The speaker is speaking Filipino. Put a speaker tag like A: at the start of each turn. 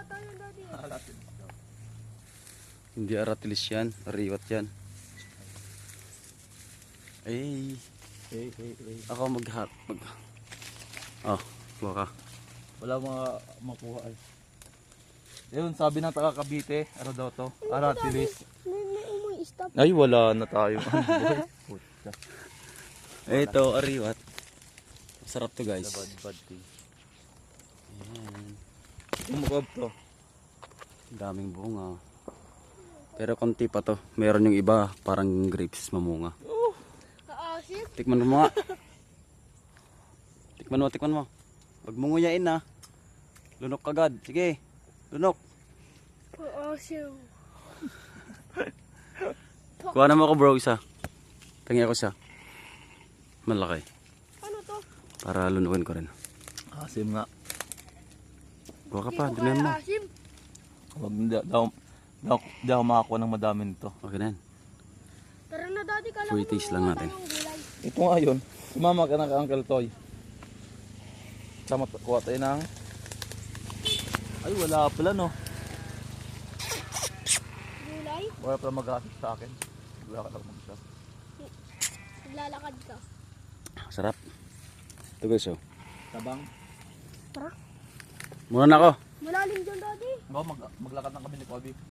A: ata yun, Daddy.
B: Hindi aratilis yan, ariwat yan. Ay, ako oh, kuha ka.
C: Wala mga makuha ay. Yun, sabi ng taga Cavite, ano daw to? Aratilis.
A: May umoy stop.
C: Ay, wala na tayo. Puta.
B: Ito, ariwat. Masarap to, guys.
C: Bad thing.
B: Ayan.
C: Umukab to.
B: Daming bunga. Pero konti pa to. Meron yung iba, parang grapes mamunga.
A: Kaasim.
B: Tikman mo nga. Tikman mo. Huwag mo nguyain na. Lunok agad. Sige. Lunok.
A: Kaasim.
B: Kuha naman ako bro isa. Tangi ako siya. Malaki.
A: Ano to?
B: Para lunukin ko rin.
C: Asim nga.
B: Kuha ka
A: Hindi
B: pa.
A: ko
B: Damihan mo.
A: kaya asim.
C: Huwag hindi ako makakuha ng madami nito.
B: Okay na yan.
A: Tara na, Daddy. Kala
B: Free taste lang natin.
C: Ito nga yun. Sumama ka na ka Uncle Toy. Sama kuha tayo ng... Ay, wala pala no.
A: Gulay?
C: Wala pala mag-assist sa akin. Wala ka lang mag-assist.
A: Naglalakad ka.
B: Sarap. Ito guys oh.
C: Tabang.
A: Tara.
B: Muna na ako.
A: Malalim dyan, Daddy.
C: Maglakad na kami ni Kobe.